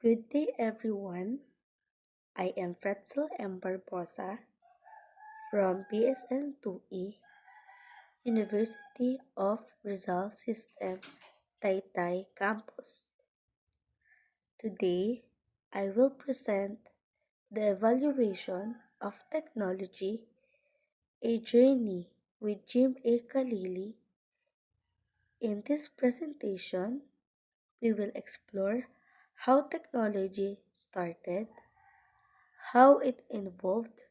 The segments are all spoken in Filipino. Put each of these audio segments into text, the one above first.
Good day, everyone. I am Fretzel M. Barbosa from BSN 2E, University of Rizal System, Taytay Campus. Today, I will present the evaluation of technology, a journey with Jim A. Khalili. In this presentation, we will explore how technology started, how it evolved,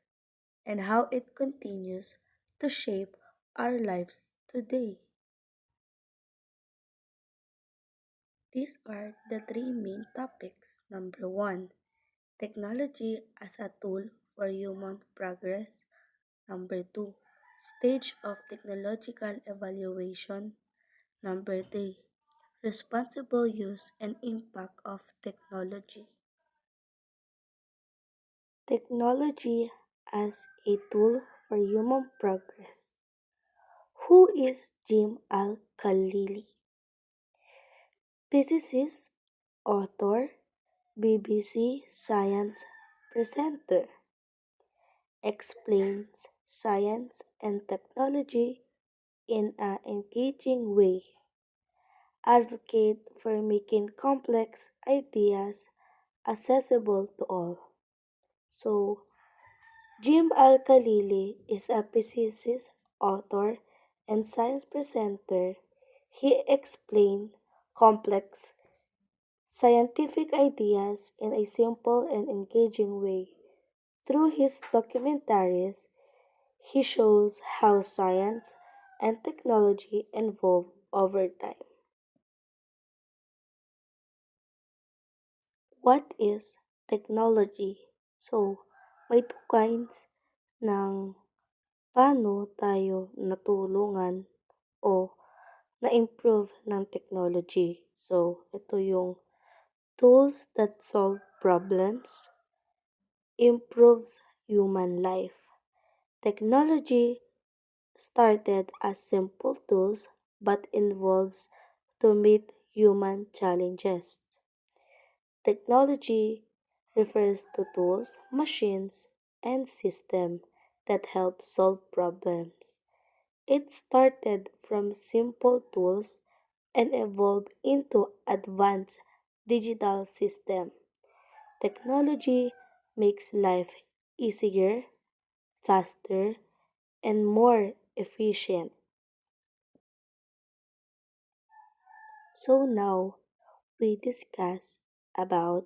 and how it continues to shape our lives today. These are the three main topics. Number one, technology as a tool for human progress. Number two, stage of technological evaluation. Number three, responsible use and impact of technology. Technology as a tool for human progress. Who is Jim Al-Khalili? Physicist, author, BBC Science presenter, explains science and technology in an engaging way, advocate for making complex ideas accessible to all. So, Jim Al-Khalili is a physicist, author, and science presenter. He explained complex scientific ideas in a simple and engaging way. Through his documentaries, he shows how science and technology evolve over time. What is technology? So, may two kinds ng paano tayo natulungan o na-improve ng technology. So, ito yung tools that solve problems, improves human life. Technology started as simple tools but evolves to meet human challenges. Technology refers to tools, machines, and systems that help solve problems. It started from simple tools and evolved into advanced digital systems. Technology makes life easier, faster, and more efficient. So now we discuss about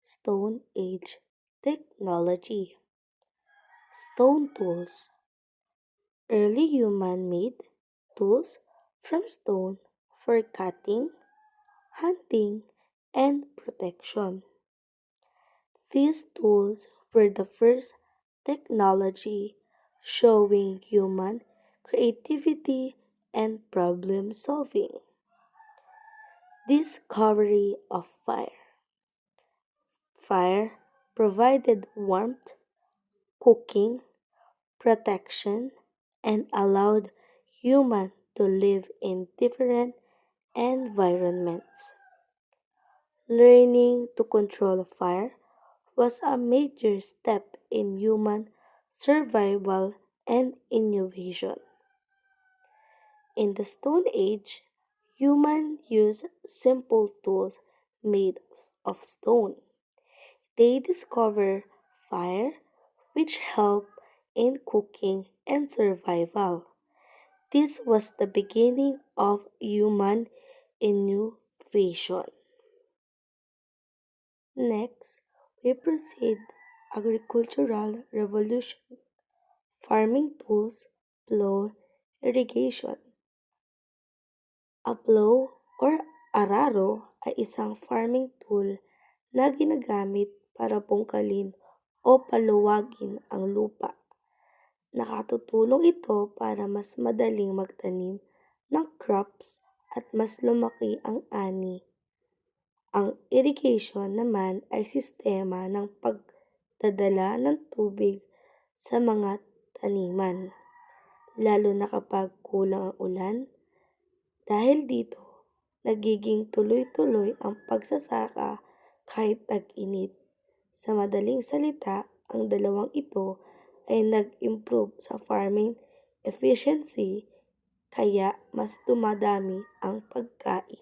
Stone Age technology. Stone tools. Early human made tools from stone for cutting, hunting, and protection. These tools were the first technology showing human creativity and problem solving. Discovery of fire. Fire provided warmth, cooking, protection, and allowed humans to live in different environments. Learning to control fire was a major step in human survival and innovation. In the Stone Age, humans used simple tools made of stone. They discovered fire, which helped in cooking and survival. This was the beginning of human innovation. Next, we proceed agricultural revolution, farming tools, plow, irrigation. A plow or araro ay isang farming tool na ginagamit para bungkalin o paluwagin ang lupa. Nakatutulong ito para mas madaling magtanim ng crops at mas lumaki ang ani. Ang irrigation naman ay sistema ng pagdadala ng tubig sa mga taniman, lalo na kapag kulang ang ulan. Dahil dito, nagiging tuloy-tuloy ang pagsasaka kahit tag-init. Sa madaling salita, ang dalawang ito ay nag-improve sa farming efficiency kaya mas dumadami ang pagkain.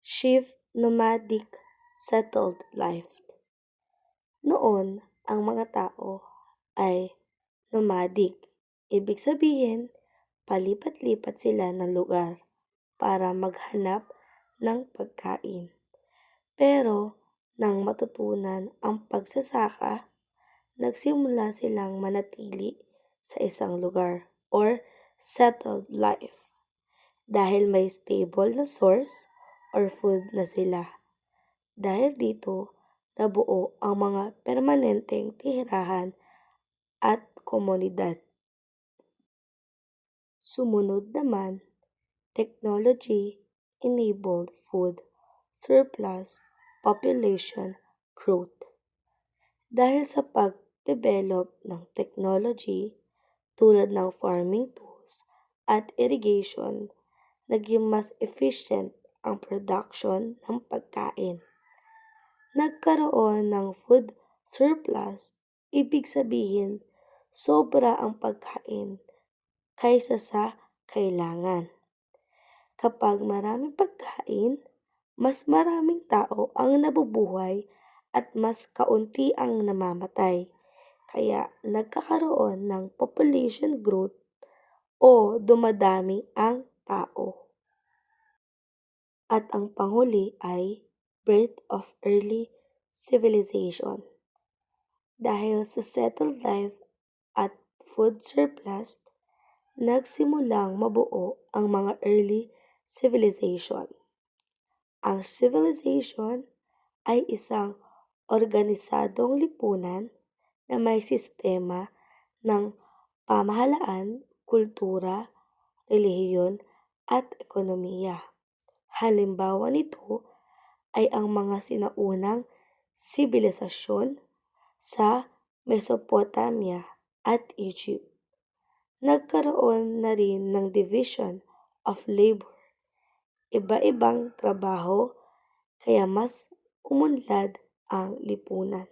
Shift nomadic settled life. Noon, ang mga tao ay nomadic. Ibig sabihin, palipat-lipat sila ng lugar para maghanap ng pagkain. Pero nang matutunan ang pagsasaka, nagsimula silang manatili sa isang lugar or settled life dahil may stable na source or food na sila. Dahil dito, nabuo ang mga permanenteng tirahan at komunidad. Sumunod naman, technology-enabled food surplus population growth. Dahil sa pag-develop ng technology tulad ng farming tools at irrigation, naging mas efficient ang production ng pagkain. Nagkaroon ng food surplus, ibig sabihin sobra ang pagkain kaysa sa kailangan. Kapag maraming pagkain, mas maraming tao ang nabubuhay at mas kaunti ang namamatay. Kaya nagkakaroon ng population growth o dumadami ang tao. At ang panghuli ay birth of early civilization. Dahil sa settled life at food surplus, nagsimulang mabuo ang mga early civilization. Ang civilization ay isang organisadong lipunan na may sistema ng pamahalaan, kultura, relihiyon at ekonomiya. Halimbawa nito ay ang mga sinaunang sibilisasyon sa Mesopotamia at Egypt. Nagkaroon na rin ng division of labor, iba-ibang trabaho kaya mas umunlad ang lipunan.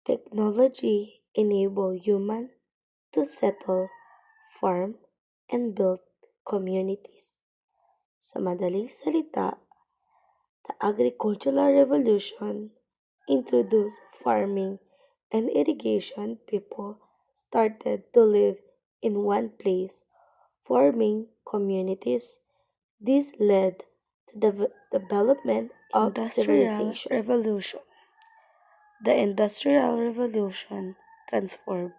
Technology enable human to settle, farm, and build communities. Sa madaling salita, the agricultural revolution introduced farming and irrigation. People started to live in one place, forming communities. This led to the development of civilization. Revolution. The Industrial Revolution transformed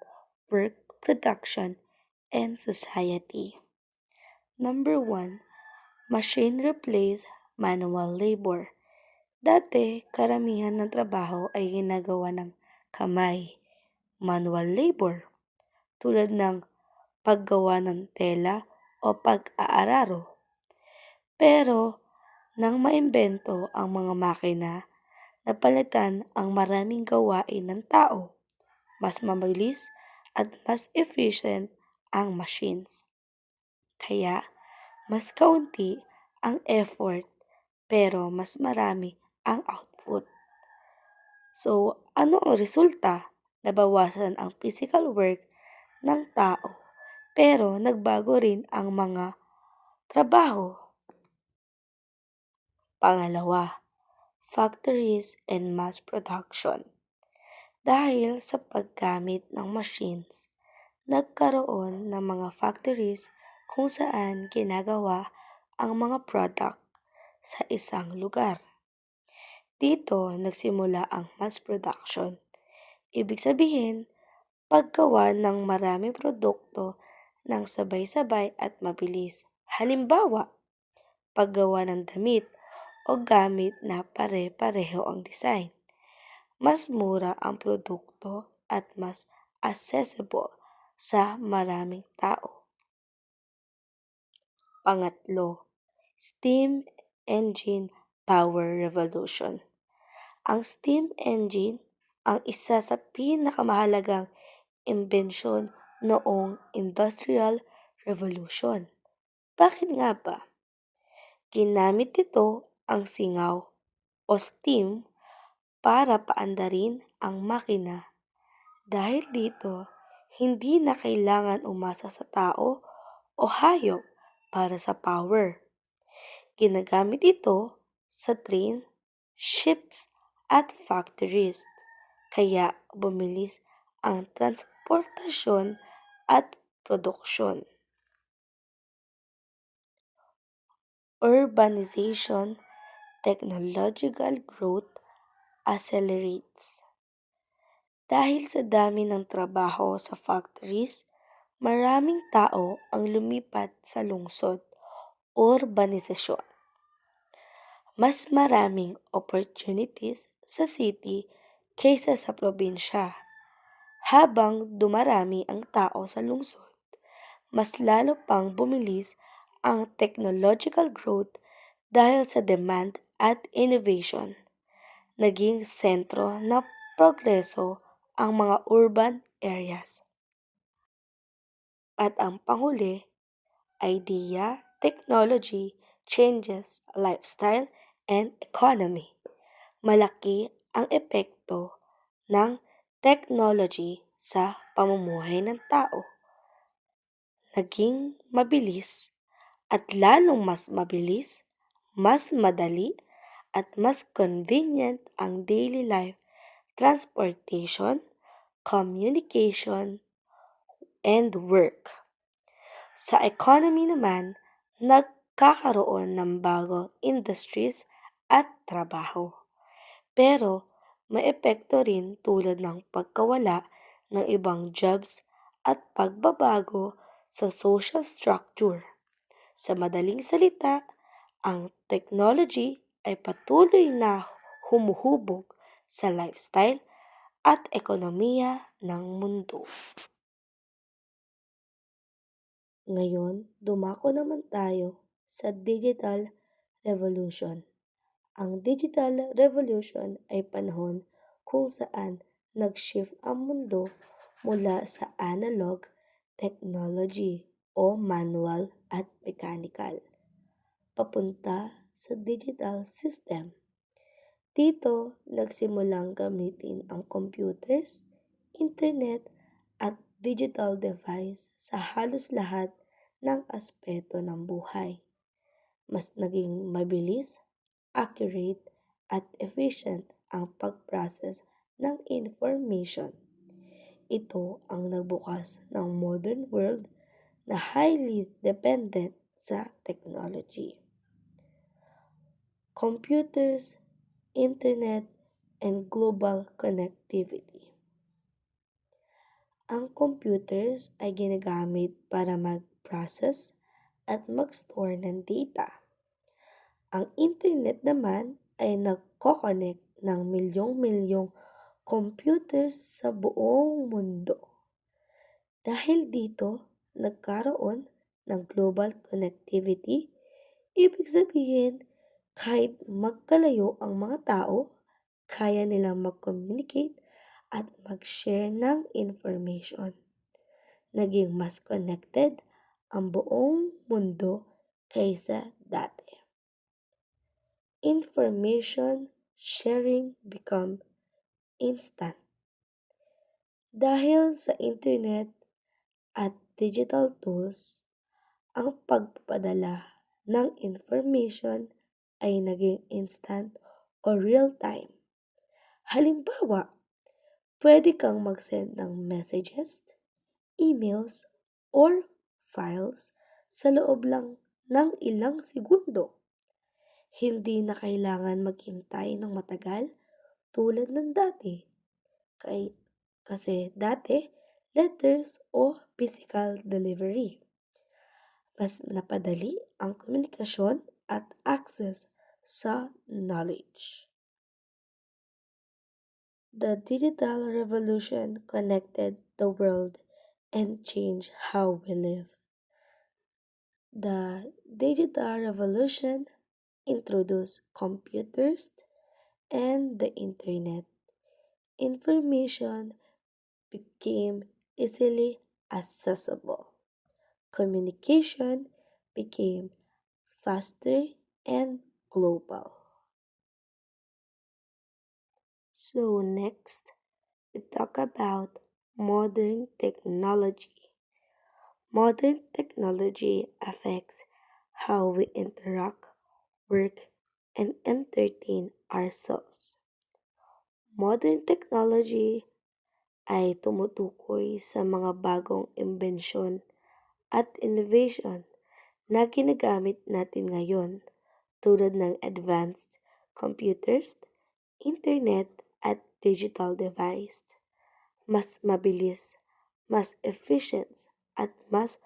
work, production, and society. Number 1, machine replaced manual labor. Dati, karamihan ng trabaho ay ginagawa ng kamay, manual labor, tulad ng paggawa ng tela o pag-aararo. Pero, nang maimbento ang mga makina, napalitan ang maraming gawain ng tao. Mas mabilis at mas efficient ang machines. Kaya, mas kaunti ang effort pero mas marami ang output. So, ano ang resulta? Nabawasan ang physical work ng tao pero nagbago rin ang mga trabaho. Pangalawa, factories and mass production. Dahil sa paggamit ng machines, nagkaroon ng mga factories kung saan ginagawa ang mga product sa isang lugar. Dito nagsimula ang mass production. Ibig sabihin, paggawa ng maraming produkto ng sabay-sabay at mabilis. Halimbawa, paggawa ng damit o gamit na pare-pareho ang design. Mas mura ang produkto at mas accessible sa maraming tao. Pangatlo, steam engine power revolution. Ang steam engine ang isa sa pinakamahalagang imbensyon noong Industrial Revolution. Bakit nga ba? Ginamit nito ang singaw o steam para paandarin ang makina. Dahil dito, hindi na kailangan umasa sa tao o hayop para sa power. Ginagamit ito sa train, ships at factories. Kaya bumilis ang transportasyon at produksyon. Urbanization, technological growth accelerates. Dahil sa dami ng trabaho sa factories, maraming tao ang lumipat sa lungsod, urbanisasyon. Mas maraming opportunities sa city kaysa sa probinsya. Habang dumarami ang tao sa lungsod, mas lalo pang bumilis ang technological growth dahil sa demand at innovation. Naging sentro na progreso ang mga urban areas. At ang panghuli, idea, technology changes lifestyle and economy. Malaki ang epekto ng technology sa pamumuhay ng tao. Naging mabilis at lalong mas mabilis, mas madali at mas convenient ang daily life, transportation, communication, and work. Sa economy naman, nagkakaroon ng bagong industries at trabaho. Pero may epekto rin tulad ng pagkawala ng ibang jobs at pagbabago sa social structure. Sa madaling salita, ang technology ay patuloy na humuhubog sa lifestyle at ekonomiya ng mundo. Ngayon, dumako naman tayo sa digital revolution. Ang digital revolution ay panahon kung saan nag-shift ang mundo mula sa analog technology o manual at mechanical papunta sa digital system. Dito nagsimulang gamitin ang computers, internet at digital device sa halos lahat ng aspeto ng buhay. Mas naging mabilis, accurate at efficient ang pag-process ng information. Ito ang nagbukas ng modern world na highly dependent sa technology. Computers, internet, and global connectivity. Ang computers ay ginagamit para mag-process at mag-store ng data. Ang internet naman ay nagko-connect ng milyong-milyong computers sa buong mundo. Dahil dito, nagkaroon ng global connectivity, ibig sabihin kahit magkalayo ang mga tao, kaya nilang mag-communicate at mag-share ng information. Naging mas connected ang buong mundo kaysa dati. Information sharing become instant. Dahil sa internet at digital tools, ang pagpapadala ng information ay naging instant o real-time. Halimbawa, pwede kang mag-send ng messages, emails, or files sa loob lang ng ilang segundo. Hindi na kailangan maghintay ng matagal tulad ng dati. Kasi dati, letters o physical delivery. Mas napadali ang komunikasyon at access sa knowledge. The digital revolution connected the world and changed how we live. The digital revolution introduced computers and the internet. Information became easily accessible. Communication became faster and global. So next, we talk about modern technology. Modern technology affects how we interact, work, and entertain ourselves. Modern technology ay tumutukoy sa mga bagong imbensyon at innovation na ginagamit natin ngayon tulad ng advanced computers, internet at digital device. Mas mabilis, mas efficient at mas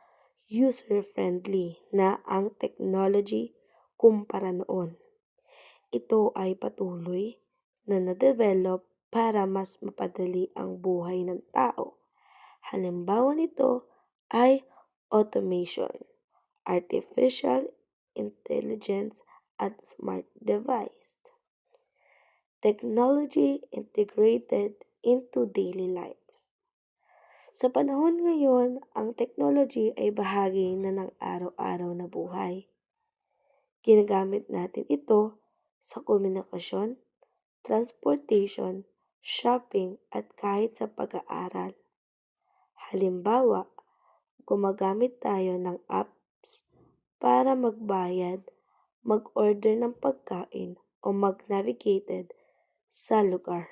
user-friendly na ang technology kumpara noon. Ito ay patuloy na na-develop para mas mapadali ang buhay ng tao. Halimbawa nito ay automation, artificial intelligence at smart device. Technology integrated into daily life. Sa panahon ngayon, ang technology ay bahagi na ng araw-araw na buhay. Ginagamit natin ito sa komunikasyon, transportation, shopping at kahit sa pag-aaral. Halimbawa, gumagamit tayo ng apps para magbayad, mag-order ng pagkain o mag-navigated sa lugar.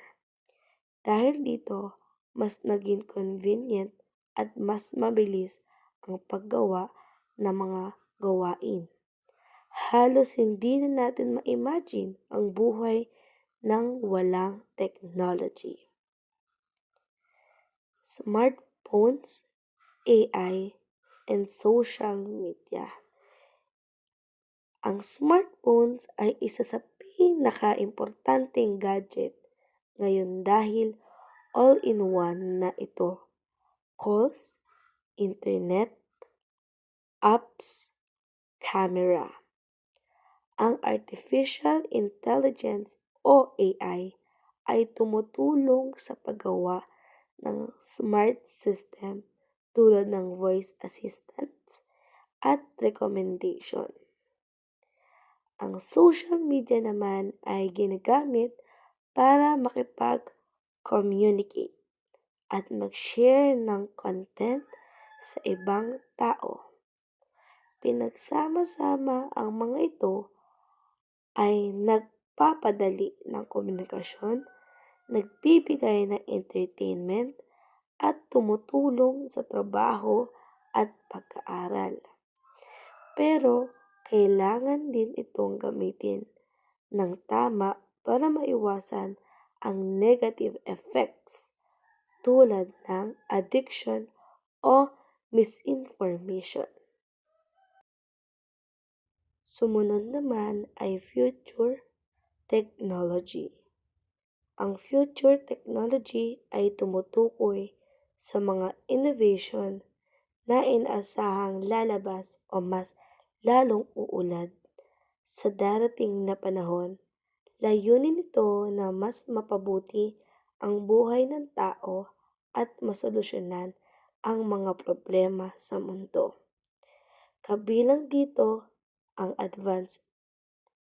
Dahil dito, mas naging convenient at mas mabilis ang paggawa ng mga gawain. Halos hindi na natin ma-imagine ang buhay ng walang technology. Smartphones, AI, and social media. Ang smartphones ay isa sa pinaka-importanteng gadget ngayon dahil all-in-one na ito. Calls, internet, apps, camera. Ang artificial intelligence o AI ay tumutulong sa paggawa ng smart system tulad ng voice assistants at recommendation. Ang social media naman ay ginagamit para makipag-communicate at mag-share ng content sa ibang tao. Pinagsama-sama ang mga ito ay nagpapadali ng komunikasyon, nagbibigay ng entertainment at tumutulong sa trabaho at pag-aaral. Pero kailangan din itong gamitin ng tama para maiwasan ang negative effects tulad ng addiction o misinformation. Sumunod naman ay future technology. Ang future technology ay tumutukoy sa mga innovation na inaasahang lalabas o mas lalong uulad sa darating na panahon. Layunin nito na mas mapabuti ang buhay ng tao at masolusyonan ang mga problema sa mundo. Kabilang dito ang advanced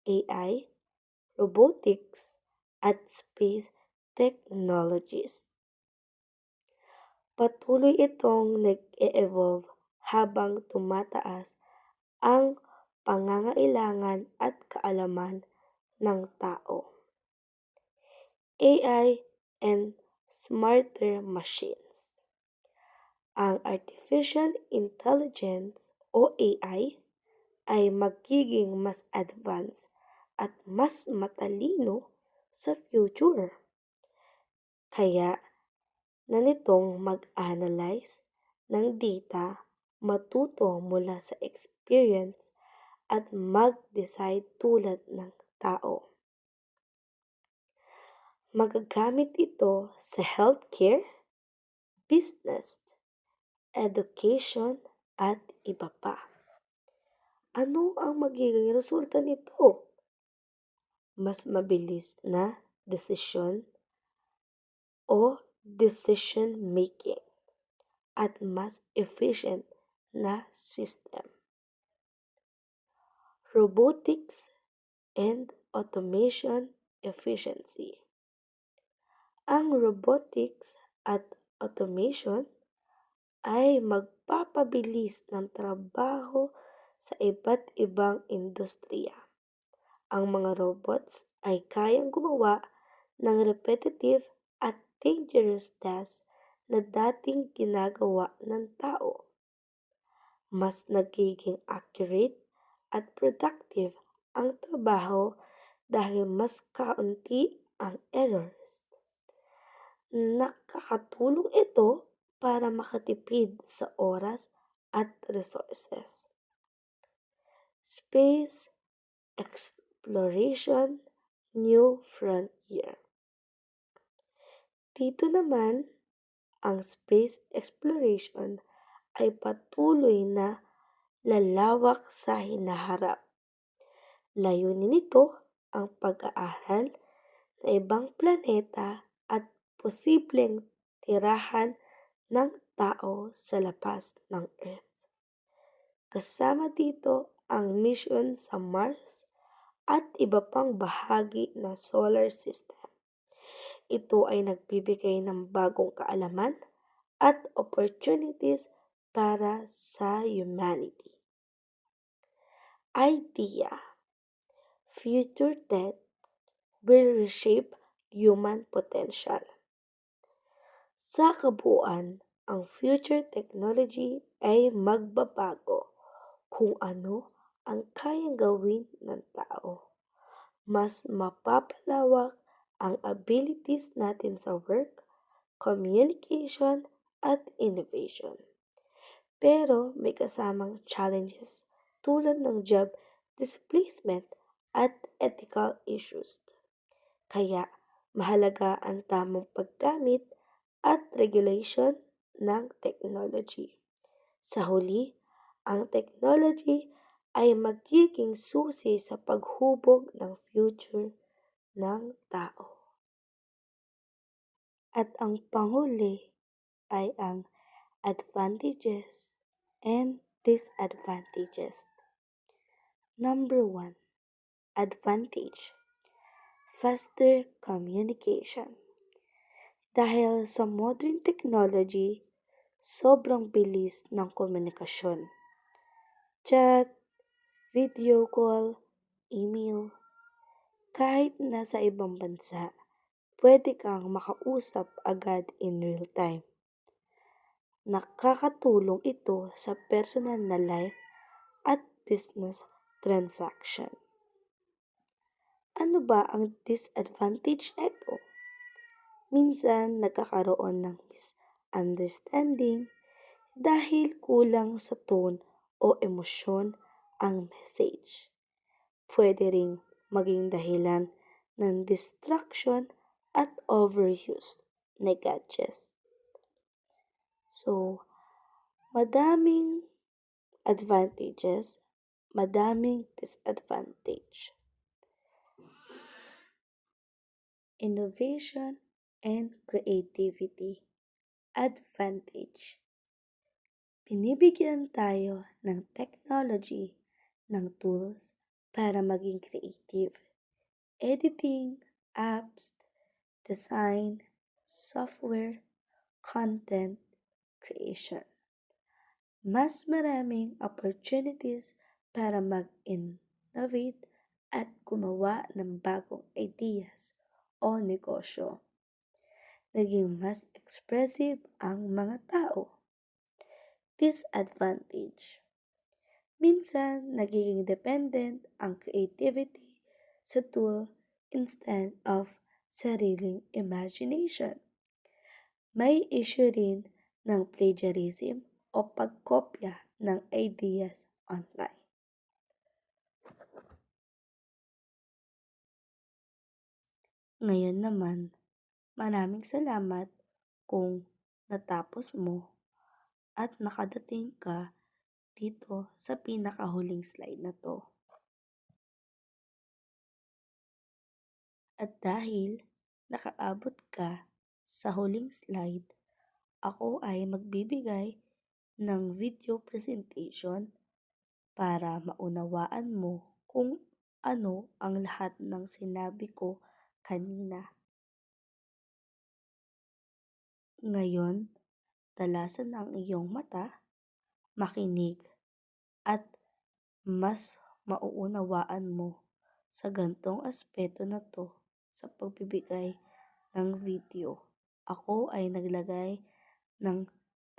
AI, robotics, at space technologies. Patuloy itong nag-e-evolve habang tumataas ang pangangailangan at kaalaman ng tao. AI and smarter machines. Ang artificial intelligence o AI ay magiging mas advanced at mas matalino sa future. Kaya na nitong mag-analyze ng data, matuto mula sa experience at mag-decide tulad ng tao. Magagamit ito sa healthcare, business, education, at iba pa. Ano ang magiging resulta nito? Mas mabilis na desisyon o decision making at mas efficient na system. Robotics and automation efficiency. Ang robotics at automation ay magpapabilis ng trabaho sa iba't ibang industriya. Ang mga robots ay kayang gumawa ng repetitive at dangerous tasks na dating ginagawa ng tao. Mas nagiging accurate at productive ang trabaho dahil mas kaunti ang errors. Nakakatulong ito para makatipid sa oras at resources. Space exploration, new frontier. Dito naman, ang space exploration ay patuloy na lalawak sa hinaharap. Layunin nito ang pag-aaral ng ibang planeta at posibleng tirahan ng tao sa labas ng Earth. Kasama dito ang mission sa Mars at iba pang bahagi ng solar system. Ito ay nagbibigay ng bagong kaalaman at opportunities para sa humanity. Idea: future tech will reshape human potential. Sa kabuuan, ang future technology ay magbabago kung ano ang kayang gawin ng tao. Mas mapapalawak ang abilities natin sa work, communication, at innovation. Pero may kasamang challenges tulad ng job displacement at ethical issues. Kaya mahalaga ang tamang paggamit at regulation ng technology. Sa huli, ang technology ay magiging susi sa paghubog ng future ng tao. At ang panghuli ay ang advantages and disadvantages. Number 1. Advantage: faster communication. Dahil sa modern technology, sobrang bilis ng komunikasyon. Chat, video call, email. Kahit nasa ibang bansa, pwede kang makausap agad in real time. Nakakatulong ito sa personal na life at business transaction. Ano ba ang disadvantage nito? Minsan nagkakaroon ng misunderstanding dahil kulang sa tone o emosyon ang message. Pwede ring maging dahilan ng distraction at overuse na gadgets. So, madaming advantages, madaming disadvantage. Innovation and creativity. Advantage: binibigyan tayo ng technology ng tools para maging creative. Editing, apps, design, software, content creation. Mas maraming opportunities para mag-innovate at gumawa ng bagong ideas o negosyo. Naging mas expressive ang mga tao. Disadvantage: minsan nagiging dependent ang creativity sa tool instead of sariling imagination. May issue rin ng plagiarism o pagkopya ng ideas online. Ngayon naman, maraming salamat kung natapos mo at nakadating ka dito sa pinakahuling slide na to. At dahil nakaabot ka sa huling slide, ako ay magbibigay ng video presentation para maunawaan mo kung ano ang lahat ng sinabi ko kanina. Ngayon, talasan ang iyong mata, makinig, at mas mauunawaan mo sa gantong aspeto na to sa pagbibigay ng video. Ako ay naglagay ng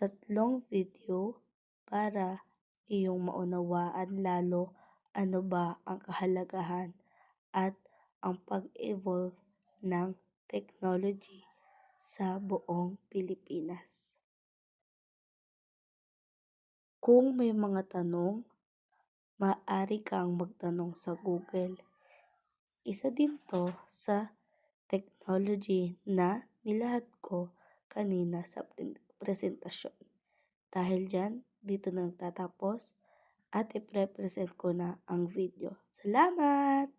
3 video para iyong maunawaan lalo ano ba ang kahalagahan at ang pag-evolve ng technology sa buong Pilipinas. Kung may mga tanong, maaari kang magtanong sa Google. Isa din to sa technology na nilahad ko kanina sa presentasyon. Dahil dyan, dito na nagtatapos at i-present ko na ang video. Salamat!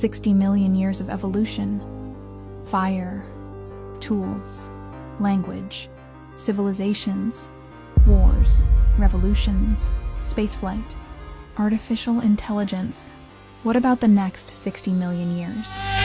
$60 million years of evolution, fire, tools, language, civilizations, wars, revolutions, spaceflight, artificial intelligence. What about the next 60 million years?